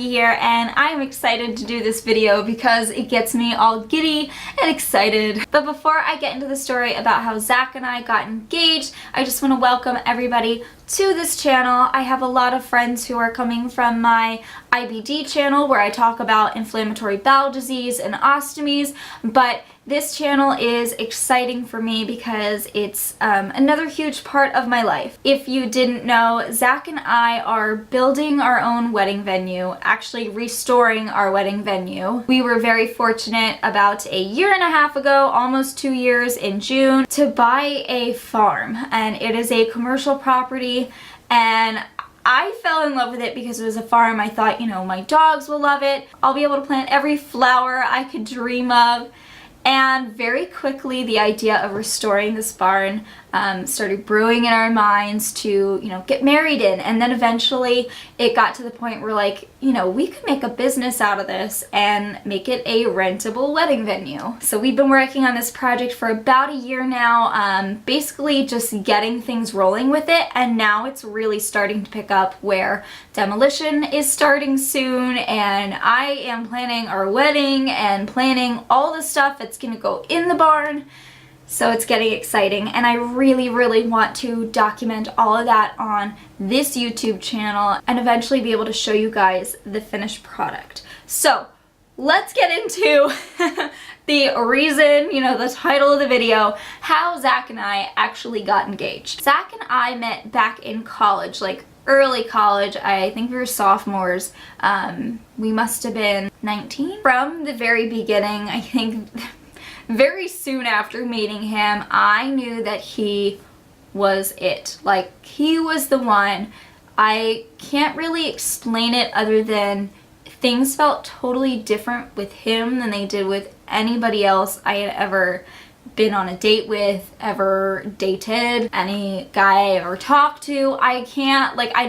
Maggie here, and I'm excited to do this video because it gets me all giddy and excited. But before I get into the story about how Zach and I got engaged, I just want to welcome everybody to this channel. I have a lot of friends who are coming from my IBD channel where I talk about inflammatory bowel disease and ostomies, but this channel is exciting for me because it's another huge part of my life. If you didn't know, Zach and I are building our own wedding venue, actually restoring our wedding venue. We were very fortunate about a year and a half ago, almost 2 years in June, to buy a farm, and it is a commercial property, and I fell in love with it because it was a farm. I thought, you know, my dogs will love it. I'll be able to plant every flower I could dream of. And very quickly, the idea of restoring this barn started brewing in our minds to, you know, get married in. And then eventually it got to the point where, like, you know, we could make a business out of this and make it a rentable wedding venue. So we've been working on this project for about a year now, basically just getting things rolling with it. And now it's really starting to pick up where demolition is starting soon. And I am planning our wedding and planning all the stuff that's gonna go in the barn. So it's getting exciting, and I really want to document all of that on this YouTube channel and eventually be able to show you guys the finished product. So let's get into the reason, you know, the title of the video, how Zach and I actually got engaged. Zach and I met back in college, like early college. I think we were sophomores. We must have been 19. From the very beginning, I think very soon after meeting him, I knew that he was it. Like, he was the one. I can't really explain it other than things felt totally different with him than they did with anybody else I had ever been on a date with, ever dated, any guy I ever talked to. I can't, like, I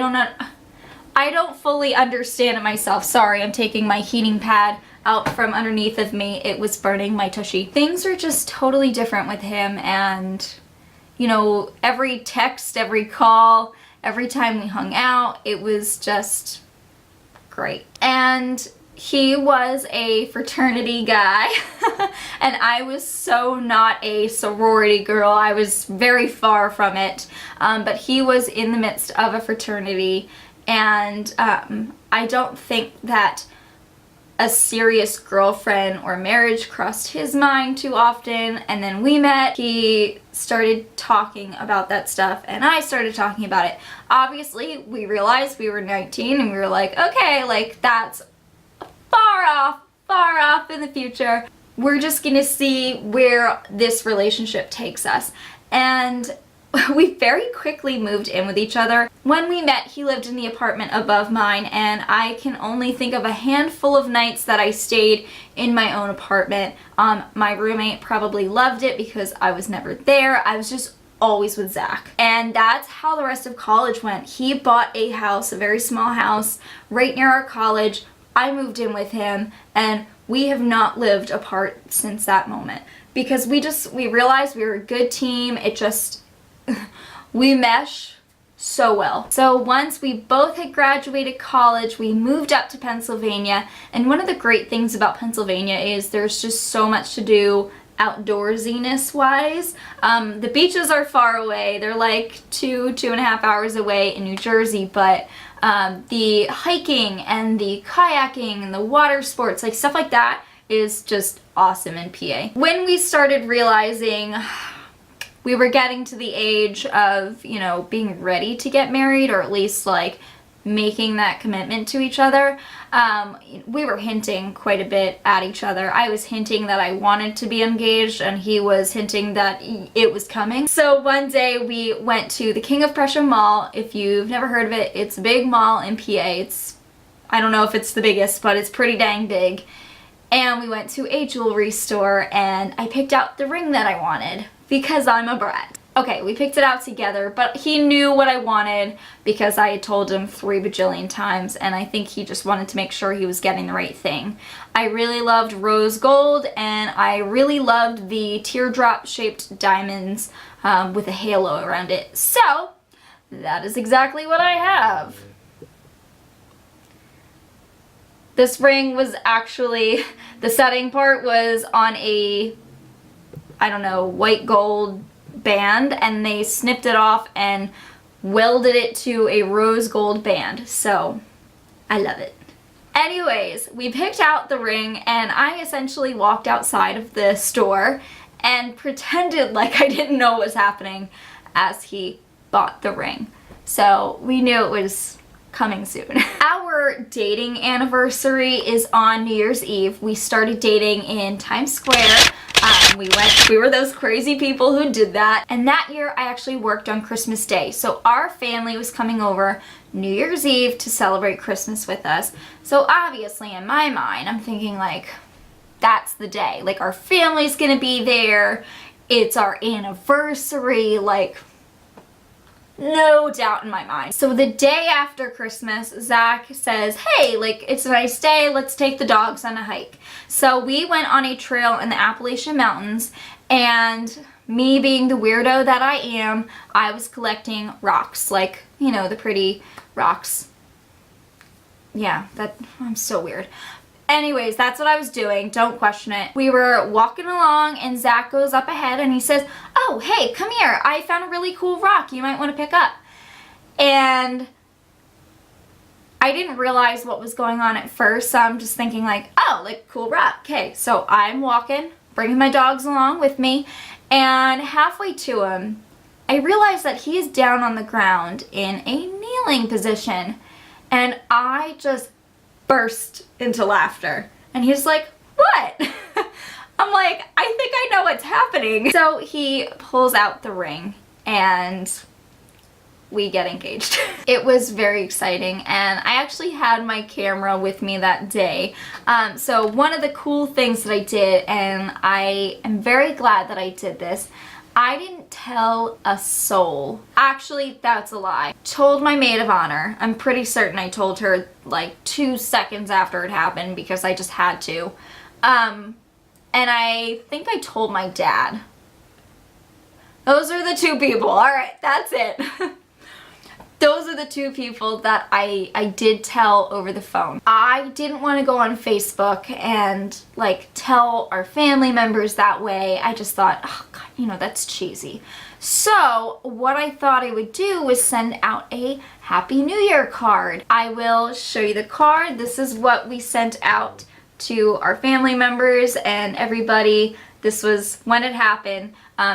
don't fully understand it myself. Sorry, I'm taking my heating pad out from underneath of me. It was burning my tushy. Things were just totally different with him, and, you know, every text, every call, every time we hung out, it was just great. And he was a fraternity guy, and I was so not a sorority girl. I was very far from it, but he was in the midst of a fraternity, and I don't think that a serious girlfriend or marriage crossed his mind too often. And then we met, he started talking about that stuff, and I started talking about it. Obviously, we realized we were 19, and we were like, okay, like, that's far off in the future. We're just gonna see where this relationship takes us. And we very quickly moved in with each other. When we met, he lived in the apartment above mine, and I can only think of a handful of nights that I stayed in my own apartment. My roommate probably loved it because I was never there. I was just always with Zach. And that's how the rest of college went. He bought a house, a very small house, right near our college. I moved in with him, and we have not lived apart since that moment because we realized we were a good team. It just, we mesh so well. So once we both had graduated college, we moved up to Pennsylvania, and one of the great things about Pennsylvania is there's just so much to do outdoorsiness wise. The beaches are far away. They're like 2.5 hours away in New Jersey, but the hiking and the kayaking and the water sports, like stuff like that, is just awesome in PA. When we started realizing we were getting to the age of, you know, being ready to get married, or at least like making that commitment to each other, we were hinting quite a bit at each other. I was hinting that I wanted to be engaged, and he was hinting that it was coming. So one day we went to the King of Prussia Mall. If you've never heard of it, it's a big mall in PA. I don't know if it's the biggest, but it's pretty dang big. And we went to a jewelry store, and I picked out the ring that I wanted because I'm a brat. Okay, we picked it out together, but he knew what I wanted because I had told him 3 bajillion times, and I think he just wanted to make sure he was getting the right thing. I really loved rose gold, and I really loved the teardrop shaped diamonds with a halo around it. So that is exactly what I have. This ring was actually, the setting part was on a, I don't know, white gold band, and they snipped it off and welded it to a rose gold band. So I love it. Anyways, we picked out the ring, and I essentially walked outside of the store and pretended like I didn't know what was happening as he bought the ring. So we knew it was coming soon. Our dating anniversary is on New Year's Eve. We started dating in Times Square. We were those crazy people who did that. And that year I actually worked on Christmas Day. So our family was coming over New Year's Eve to celebrate Christmas with us. So obviously in my mind, I'm thinking like, that's the day. Like, our family's gonna be there. It's our anniversary. Like, no doubt in my mind. So the day after Christmas, Zach says, hey, like, it's a nice day, let's take the dogs on a hike. So we went on a trail in the Appalachian Mountains, and me being the weirdo that I am, I was collecting rocks, like, you know, the pretty rocks. Yeah, I'm so weird. Anyways, that's what I was doing. Don't question it. We were walking along, and Zach goes up ahead and he says, oh, hey, come here. I found a really cool rock you might want to pick up. And I didn't realize what was going on at first, so I'm just thinking like, oh, like, cool rock. Okay, so I'm walking, bringing my dogs along with me, and halfway to him, I realized that he is down on the ground in a kneeling position, and I just burst into laughter. And he's like, what? I'm like, I think I know what's happening. So he pulls out the ring and we get engaged. It was very exciting, and I actually had my camera with me that day. So one of the cool things that I did, and I am very glad that I did this, I didn't tell a soul. Actually, that's a lie. Told my maid of honor. I'm pretty certain I told her like 2 seconds after it happened because I just had to. And I think I told my dad. Those are the 2 people. All right, that's it. Those are the 2 people that I did tell over the phone. I didn't want to go on Facebook and like tell our family members that way. I just thought, oh God, you know, that's cheesy. So what I thought I would do was send out a Happy New Year card. I will show you the card. This is what we sent out to our family members and everybody. This was when it happened.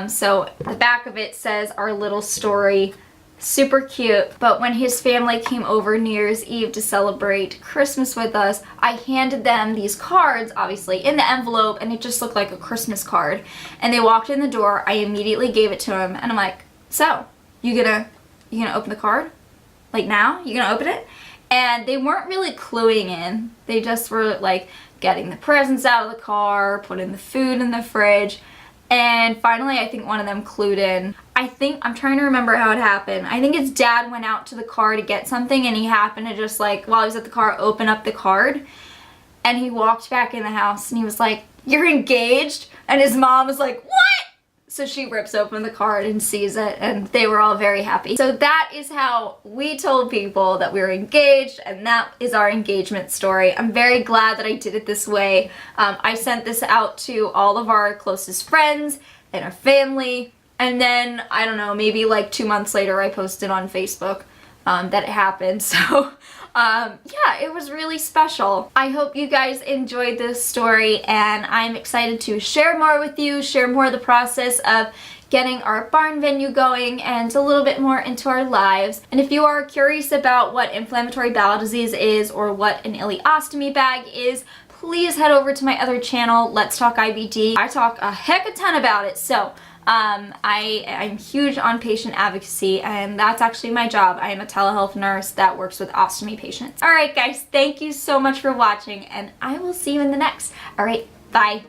So the back of it says our little story. Super cute. But when his family came over New Year's Eve to celebrate Christmas with us, I handed them these cards, obviously, in the envelope, and it just looked like a Christmas card. And they walked in the door, I immediately gave it to him, and I'm like, so, you gonna open the card? Like now? You gonna open it? And they weren't really cluing in. They just were like getting the presents out of the car, putting the food in the fridge. And finally, I think one of them clued in. I'm trying to remember how it happened. I think his dad went out to the car to get something, and he happened to just like, while he was at the car, open up the card. And he walked back in the house and he was like, you're engaged? And his mom was like, what? So she rips open the card and sees it, and they were all very happy. So that is how we told people that we were engaged, and that is our engagement story. I'm very glad that I did it this way. I sent this out to all of our closest friends and our family, and then, I don't know, maybe like 2 months later I posted on Facebook that it happened. So yeah, it was really special. I hope you guys enjoyed this story, and I'm excited to share more with you, share more of the process of getting our barn venue going and a little bit more into our lives. And if you are curious about what inflammatory bowel disease is or what an ileostomy bag is, please head over to my other channel, Let's Talk IBD. I talk a heck of a ton about it. So I'm huge on patient advocacy, and that's actually my job. I am a telehealth nurse that works with ostomy patients. Alright guys, thank you so much for watching, and I will see you in the next. Alright, bye.